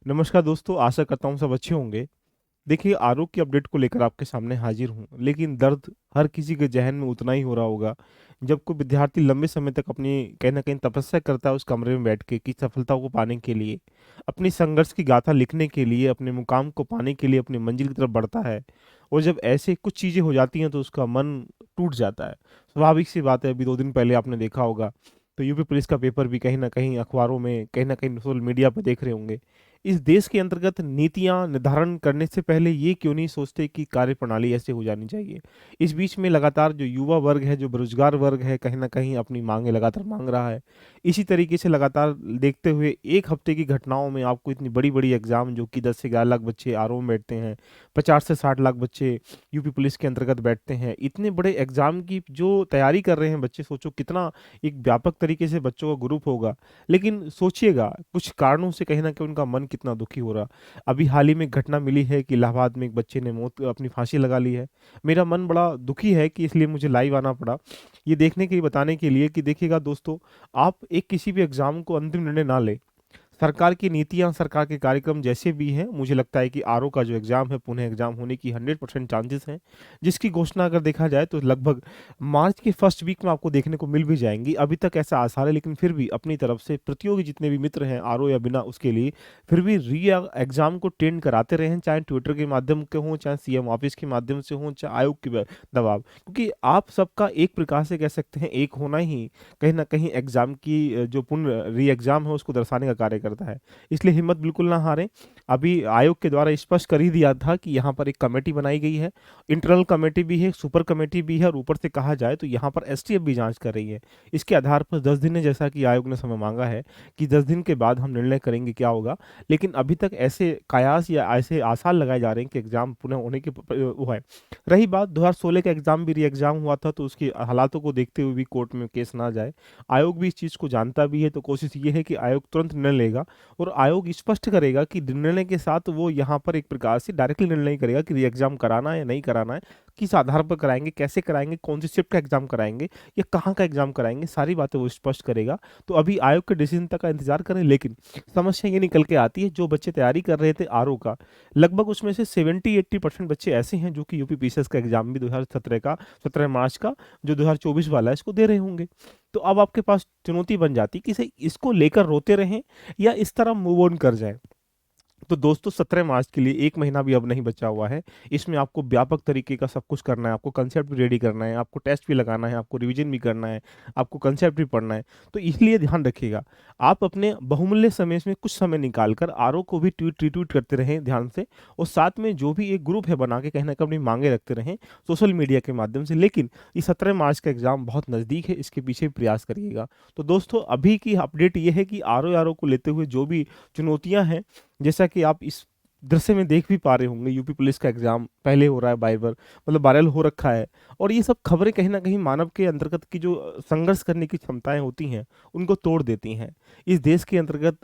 नमस्कार दोस्तों, आशा करता हूँ सब अच्छे होंगे। देखिए, आरोग्य की अपडेट को लेकर आपके सामने हाजिर हूँ, लेकिन दर्द हर किसी के ज़हन में उतना ही हो रहा होगा। जब कोई विद्यार्थी लंबे समय तक अपनी कहीं न कहीं तपस्या करता है उस कमरे में बैठ के कि सफलता को पाने के लिए, अपनी संघर्ष की गाथा लिखने के लिए, अपने मुकाम को पाने के लिए अपनी मंजिल की तरफ बढ़ता है और जब ऐसे कुछ चीज़ें हो जाती हैं तो उसका मन टूट जाता है। स्वाभाविक सी बात है, अभी 2 दिन पहले आपने देखा होगा, तो यूपी पुलिस का पेपर भी कहीं न कहीं अखबारों में, कहीं न कहीं सोशल मीडिया पे देख रहे होंगे। इस देश के अंतर्गत नीतियाँ निर्धारण करने से पहले ये क्यों नहीं सोचते कि कार्यप्रणाली ऐसे हो जानी चाहिए? इस बीच में लगातार जो युवा वर्ग है, जो बेरोज़गार वर्ग है, कहीं न कहीं अपनी माँगें लगातार माँग रहा है। इसी तरीके से लगातार देखते हुए 1 हफ़्ते की घटनाओं में आपको इतनी बड़ी-बड़ी एग्ज़ाम जो कि 10 से 11 लाख बच्चे आरओ में बैठते हैं, 50 से 60 लाख बच्चे यूपी पुलिस के अंतर्गत बैठते हैं। इतने बड़े एग्ज़ाम की जो तैयारी कर रहे हैं बच्चे, सोचो कितना एक व्यापक तरीके से बच्चों का ग्रुप होगा। लेकिन सोचिएगा, कुछ कारणों से कहीं न कहीं उनका मन कितना दुखी हो रहा। अभी हाल ही में एक घटना मिली है कि इलाहाबाद में एक बच्चे ने मौत अपनी फांसी लगा ली है। मेरा मन बड़ा दुखी है कि इसलिए मुझे लाइव आना पड़ा। ये देखने के लिए, बताने के लिए कि देखिएगा दोस्तों, आप एक किसी भी एग्ज़ाम को अंतिम निर्णय ना लें। सरकार की नीतियाँ, सरकार के कार्यक्रम जैसे भी हैं, मुझे लगता है कि आरओ का जो एग्ज़ाम है, पुनः एग्ज़ाम होने की 100% चांसेस हैं, जिसकी घोषणा अगर देखा जाए तो लगभग मार्च के फर्स्ट वीक में आपको देखने को मिल भी जाएँगी। अभी तक ऐसा आसार है, लेकिन फिर भी अपनी तरफ से प्रतियोगी जितने भी मित्र हैं, आरओ या बिना उसके लिए, फिर भी एग्ज़ाम को ट्रेंड कराते रहे हैं, चाहे ट्विटर के माध्यम के हों, चाहे सीएम ऑफ़िस के माध्यम से हों, चाहे आयोग के दबाव। क्योंकि आप सबका एक प्रकार से कह सकते हैं, एक होना ही कहीं न कहीं एग्ज़ाम की जो पुनः री-एग्ज़ाम है उसको दर्शाने का कार्य करता है। इसलिए हिम्मत बिल्कुल ना हारें। अभी आयोग के द्वारा स्पष्ट कर ही दिया था कि यहाँ पर एक कमेटी बनाई गई है, इंटरनल कमेटी भी है, सुपर कमेटी भी है और ऊपर से कहा जाए तो यहाँ पर एसटीएफ भी जाँच कर रही है। इसके आधार पर 10 दिन है, जैसा कि आयोग ने समय माँगा है कि 10 दिन के बाद हम निर्णय करेंगे क्या होगा। लेकिन अभी तक ऐसे कयास या ऐसे आसार लगाए जा रहे हैं कि एग्ज़ाम पुनः होने की वो है। रही बात 2016 का एग्ज़ाम भी री-एग्ज़ाम हुआ था, तो उसके हालातों को देखते हुए भी कोर्ट में केस ना जाए। आयोग भी इस चीज़ को जानता भी है, तो कोशिश ये है कि आयोग तुरंत निर्णय लेगा और आयोग स्पष्ट करेगा कि निर्णय के साथ वो यहाँ पर एक प्रकार से डायरेक्टली निर्णय नहीं करेगा कि री-एग्ज़ाम कराना है या नहीं कराना है, किस आधार पर कराएँगे, कैसे कराएँगे, कौन-सी शिफ्ट का एग्ज़ाम कराएँगे या कहाँ का एग्ज़ाम कराएँगे, सारी बातें वो स्पष्ट करेगा। तो अभी आयोग के डिसीज़न तक का इंतज़ार करें, लेकिन समस्या ये निकल के आती है, जो बच्चे तैयारी कर रहे थे आरओ का, लगभग उसमें से 70-80% बच्चे ऐसे हैं जो कि यूपी पीसीएस का एग्ज़ाम भी 2017 का 17 मार्च का, जो 2024 वाला है, इसको दे रहे होंगे। तो अब आपके पास चुनौती बन जाती कि सही इसको लेकर रोते रहें या इस तरह मूव ऑन कर जाएँ। तो दोस्तों, 17 मार्च के लिए 1 महीना भी अब नहीं बचा हुआ है। इसमें आपको व्यापक तरीके का सब कुछ करना है, आपको कांसेप्ट भी रेडी करना है, आपको टेस्ट भी लगाना है, आपको रिवीजन भी करना है, आपको कांसेप्ट भी पढ़ना है। तो इसलिए ध्यान रखिएगा, आप अपने बहुमूल्य समय में कुछ समय निकाल कर आरओ को भी रीट्वीट करते रहें ध्यान से और साथ में जो भी एक ग्रुप है बना के कहीं न कहीं अपनी माँगें रखते रहें सोशल मीडिया के माध्यम से। लेकिन ये 17 मार्च का एग्ज़ाम बहुत नज़दीक है, इसके पीछे भी प्रयास करिएगा। तो दोस्तों, अभी की अपडेट ये है कि आरओ को लेते हुए जो भी चुनौतियाँ हैं, जैसा कि आप इस दृश्य में देख भी पा रहे होंगे, यूपी पुलिस का एग्जाम पहले हो रहा है, बाइबर मतलब वायरल हो रखा है और ये सब खबरें कहीं न कहीं मानव के अंतर्गत की जो संघर्ष करने की क्षमताएँ होती हैं, उनको तोड़ देती हैं। इस देश के अंतर्गत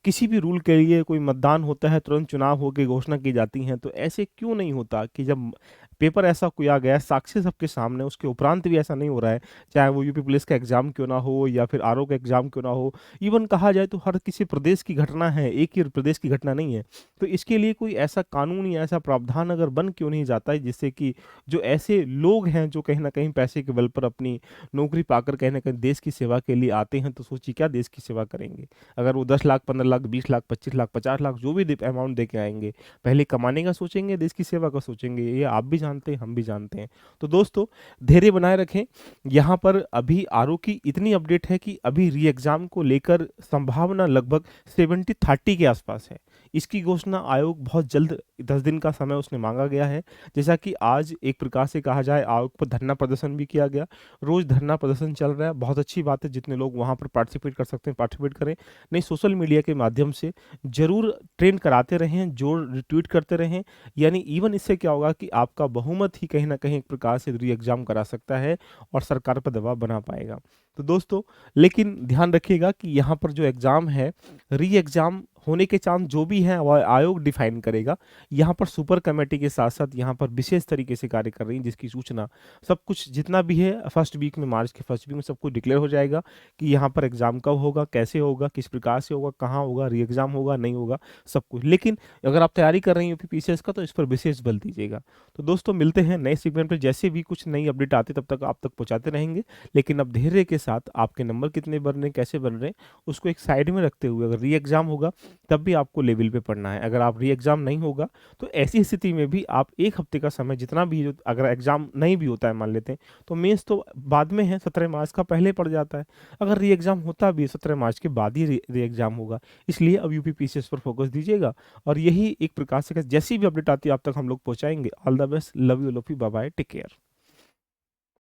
किसी भी रूल के लिए कोई मतदान होता है, तुरंत चुनाव होके घोषणा की जाती हैं, तो ऐसे क्यों नहीं होता कि जब पेपर ऐसा किया गया है, साक्षी सबके सामने, उसके उपरांत भी ऐसा नहीं हो रहा है, चाहे वो यूपी पुलिस का एग्जाम क्यों ना हो या फिर आरओ का एग्जाम क्यों ना हो। इवन कहा जाए तो हर किसी प्रदेश की घटना है, एक ही प्रदेश की घटना नहीं है। तो इसके लिए कोई ऐसा कानून या ऐसा प्रावधान अगर बन क्यों नहीं जाता है जिससे कि जो ऐसे लोग हैं जो कहीं न कहीं पैसे के बल पर अपनी नौकरी पाकर कहीं न कहीं देश की सेवा के लिए आते हैं, तो सोचिए क्या देश की सेवा करेंगे। अगर वो 10 लाख, 15 लाख, 20 लाख, 25 लाख, 50 लाख जो भी अमाउंट दे के आएँगे, पहले कमाने का सोचेंगे, देश की सेवा का सोचेंगे, ये आप भी जानते हैं, हम भी जानते हैं। तो दोस्तों, धैर्य बनाए रखें। यहाँ पर अभी आरओ की इतनी अपडेट है कि अभी री एग्ज़ाम को लेकर संभावना लगभग 70-30 के आसपास है। इसकी घोषणा आयोग बहुत जल्द 10 दिन का समय उसने माँगा गया है। जैसा कि आज एक प्रकार से कहा जाए, आयोग पर धरना प्रदर्शन भी किया गया। रोज़ धरना प्रदर्शन चल रहा है, बहुत अच्छी बात है, जितने लोग वहाँ पर पार्टिसिपेट कर सकते हैं, पार्टिसिपेट करें। नहीं, सोशल मीडिया के माध्यम से ज़रूर ट्रेंड कराते रहें, जोर रिट्वीट करते रहें, यानी इवन इससे क्या होगा कि आपका बहुमत ही कहीं न कहीं एक प्रकार से री एग्ज़ाम करा सकता है और सरकार पर दबाव बना पाएगा। तो दोस्तों, लेकिन ध्यान रखिएगा कि यहाँ पर जो एग्ज़ाम है, री एग्ज़ाम होने के चांस जो भी हैं वो आयोग डिफाइन करेगा। यहाँ पर सुपर कमेटी के साथ साथ यहाँ पर विशेष तरीके से कार्य कर रही है, जिसकी सूचना सब कुछ जितना भी है फर्स्ट वीक में, मार्च के फर्स्ट वीक में सब कुछ डिक्लेयर हो जाएगा कि यहाँ पर एग्ज़ाम कब होगा, कैसे होगा, किस प्रकार से होगा, कहाँ होगा, री एग्ज़ाम होगा, नहीं होगा, सब कुछ। लेकिन अगर आप तैयारी कर रहे हैं यूपीपीसीएस का, तो इस पर विशेष बल दीजिएगा। तो दोस्तों, मिलते हैं नए सेगमेंट में, जैसे भी कुछ नई अपडेट आती तब तक आप तक पहुंचाते रहेंगे। लेकिन अब धैर्य के साथ आपके नंबर कितने बन रहे हैं, कैसे बन रहे हैं, उसको एक साइड में रखते हुए, अगर री एग्ज़ाम होगा तब भी आपको लेवल पे पढ़ना है। अगर आप री एग्ज़ाम नहीं होगा तो ऐसी स्थिति में भी आप 1 हफ्ते का समय जितना भी, अगर एग्ज़ाम नहीं भी होता है मान लेते हैं, तो मेंस तो बाद में है, 17 मार्च का पहले पड़ जाता है। अगर री एग्ज़ाम होता भी है 17 मार्च के बाद ही री एग्ज़ाम होगा। इसलिए अब यूपीपीसीएस पर फोकस दीजिएगा, और यही एक प्रकार से जैसी भी अपडेट आती है आप तक हम लोग पहुँचाएँगे। All the best, love you, bye bye, take care.